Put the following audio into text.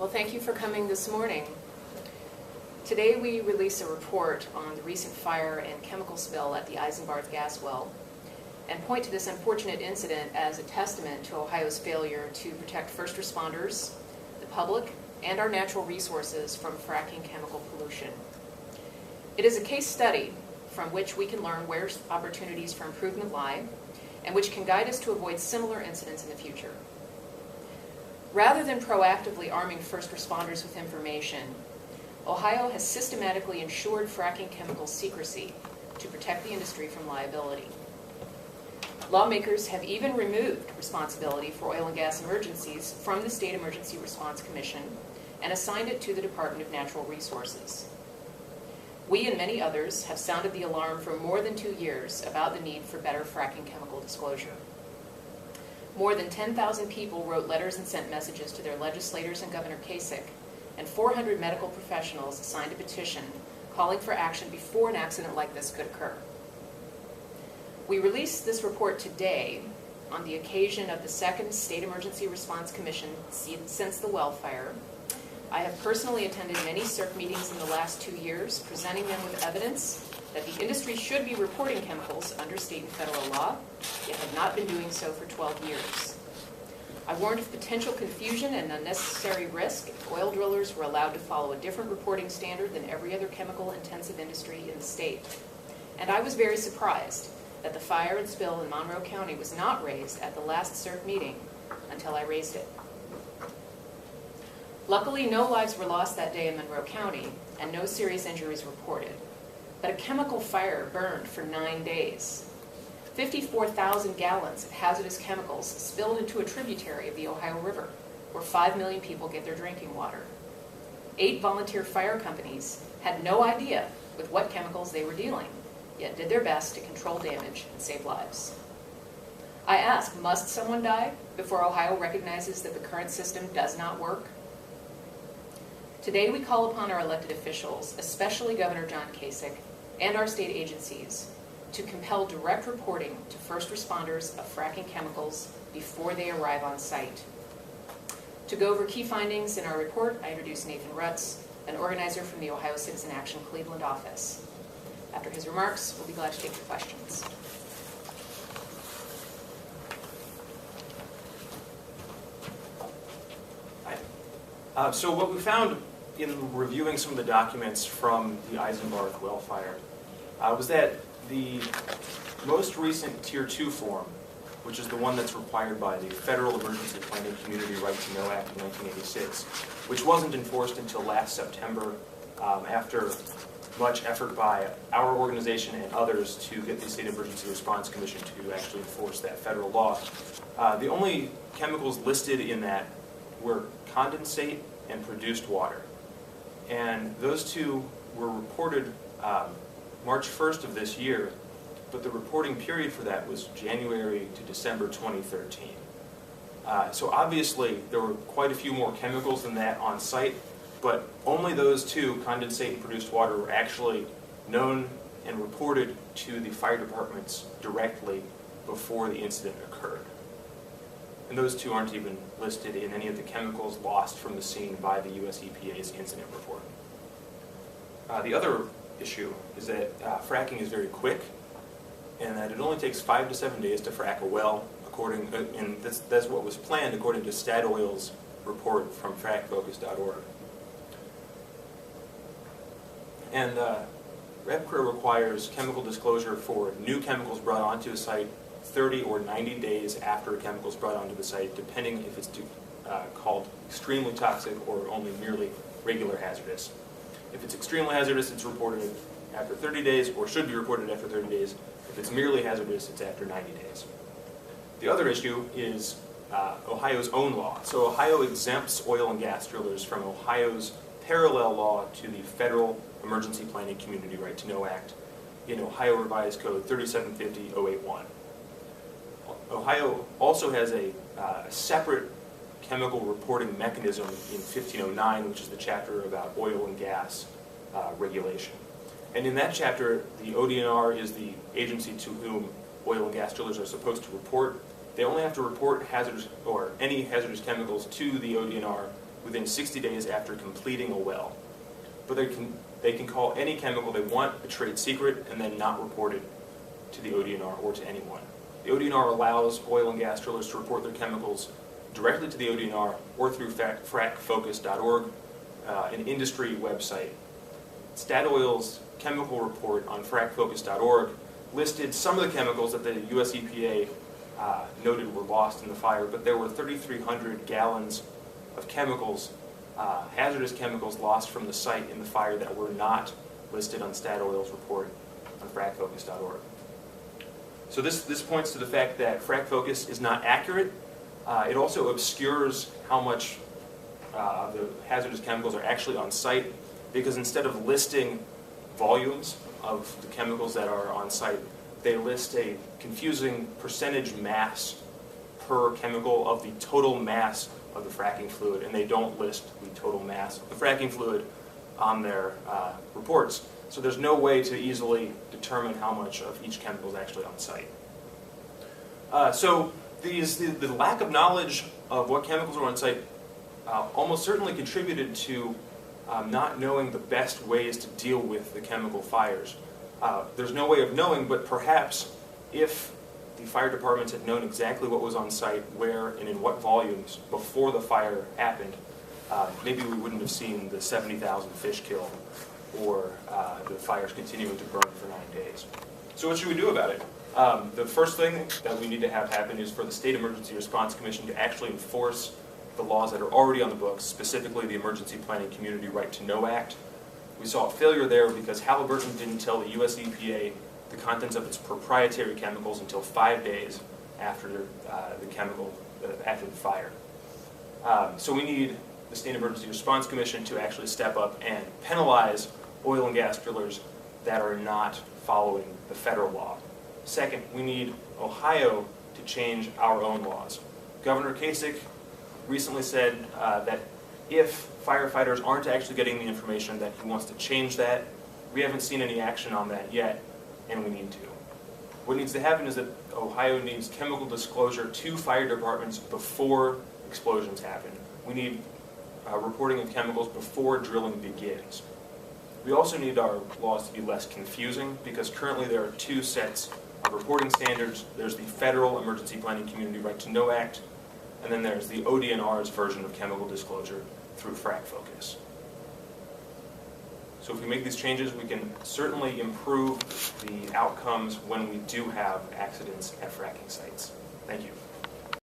Well, thank you for coming this morning. Today we release a report on the recent fire and chemical spill at the Eisenbarth gas well and point to this unfortunate incident as a testament to Ohio's failure to protect first responders, the public, and our natural resources from fracking chemical pollution. It is a case study from which we can learn where opportunities for improvement lie and which can guide us to avoid similar incidents in the future. Rather than proactively arming first responders with information, Ohio has systematically ensured fracking chemical secrecy to protect the industry from liability. Lawmakers have even removed responsibility for oil and gas emergencies from the State Emergency Response Commission and assigned it to the Department of Natural Resources. We and many others have sounded the alarm for more than 2 years about the need for better fracking chemical disclosure. More than 10,000 people wrote letters and sent messages to their legislators and Governor Kasich, and 400 medical professionals signed a petition calling for action before an accident like this could occur. We released this report today on the occasion of the second State Emergency Response Commission since the well fire. I have personally attended many CERC meetings in the last 2 years, presenting them with evidence that the industry should be reporting chemicals under state and federal law, yet have not been doing so for 12 years. I warned of potential confusion and unnecessary risk if oil drillers were allowed to follow a different reporting standard than every other chemical-intensive industry in the state. And I was very surprised that the fire and spill in Monroe County was not raised at the last CERC meeting until I raised it. Luckily, no lives were lost that day in Monroe County, and no serious injuries reported. But a chemical fire burned for 9 days. 54,000 gallons of hazardous chemicals spilled into a tributary of the Ohio River, where 5 million people get their drinking water. 8 volunteer fire companies had no idea with what chemicals they were dealing, yet did their best to control damage and save lives. I ask, must someone die before Ohio recognizes that the current system does not work? Today we call upon our elected officials, especially Governor John Kasich, and our state agencies, to compel direct reporting to first responders of fracking chemicals before they arrive on site. To go over key findings in our report, I introduce Nathan Rutz, an organizer from the Ohio Citizen Action Cleveland office. After his remarks, we'll be glad to take your questions. Hi. So what we found in reviewing some of the documents from the Eisenbarth well fire was that the most recent Tier 2 form, which is the one that's required by the Federal Emergency Planning Community Right to Know Act of 1986, which wasn't enforced until last September after much effort by our organization and others to get the State Emergency Response Commission to actually enforce that federal law. The only chemicals listed in that were condensate and produced water. And those two were reported March 1st of this year, but the reporting period for that was January to December 2013. So obviously there were quite a few more chemicals than that on site, but only those two, condensate and produced water, were actually known and reported to the fire departments directly before the incident occurred. And those two aren't even listed in any of the chemicals lost from the scene by the US EPA's incident report. The other issue is that fracking is very quick, and that it only takes 5 to 7 days to frack a well, and that's what was planned according to Statoil's report from frackfocus.org. And REPCRA requires chemical disclosure for new chemicals brought onto a site 30 or 90 days after a chemical is brought onto the site, depending if it's called extremely toxic or only merely regular hazardous. If it's extremely hazardous, it's reported after 30 days, or should be reported after 30 days. If it's merely hazardous, it's after 90 days. The other issue is Ohio's own law. So Ohio exempts oil and gas drillers from Ohio's parallel law to the Federal Emergency Planning Community Right to Know Act in Ohio Revised Code 3750-081. Ohio also has a separate chemical reporting mechanism in 1509, which is the chapter about oil and gas regulation. And in that chapter, the ODNR is the agency to whom oil and gas drillers are supposed to report. They only have to report hazardous or any hazardous chemicals to the ODNR within 60 days after completing a well. But they can call any chemical they want a trade secret and then not report it to the ODNR or to anyone. The ODNR allows oil and gas drillers to report their chemicals directly to the ODNR or through frackfocus.org, an industry website. Statoil's chemical report on frackfocus.org listed some of the chemicals that the US EPA noted were lost in the fire, but there were 3,300 gallons of chemicals, hazardous chemicals lost from the site in the fire that were not listed on Statoil's report on frackfocus.org. So this points to the fact that FrackFocus is not accurate. It also obscures how much the hazardous chemicals are actually on site, because instead of listing volumes of the chemicals that are on site, they list a confusing percentage mass per chemical of the total mass of the fracking fluid, and they don't list the total mass of the fracking fluid on their reports. So there's no way to easily determine how much of each chemical is actually on site. So the lack of knowledge of what chemicals are on site almost certainly contributed to not knowing the best ways to deal with the chemical fires. There's no way of knowing, but perhaps if the fire departments had known exactly what was on site, where and in what volumes before the fire happened, maybe we wouldn't have seen the 70,000 fish killed or the fires continuing to burn for 9 days. So what should we do about it? The first thing that we need to have happen is for the State Emergency Response Commission to actually enforce the laws that are already on the books, specifically the Emergency Planning Community Right to Know Act. We saw a failure there because Halliburton didn't tell the US EPA the contents of its proprietary chemicals until 5 days after after the fire. So we need the State Emergency Response Commission to actually step up and penalize oil and gas drillers that are not following the federal law. Second, we need Ohio to change our own laws. Governor Kasich recently said that if firefighters aren't actually getting the information, that he wants to change that. We haven't seen any action on that yet, and we need to. What needs to happen is that Ohio needs chemical disclosure to fire departments before explosions happen. We need reporting of chemicals before drilling begins. We also need our laws to be less confusing, because currently there are two sets of reporting standards. There's the Federal Emergency Planning Community Right to Know Act, and then there's the ODNR's version of chemical disclosure through FrackFocus. So if we make these changes, we can certainly improve the outcomes when we do have accidents at fracking sites. Thank you.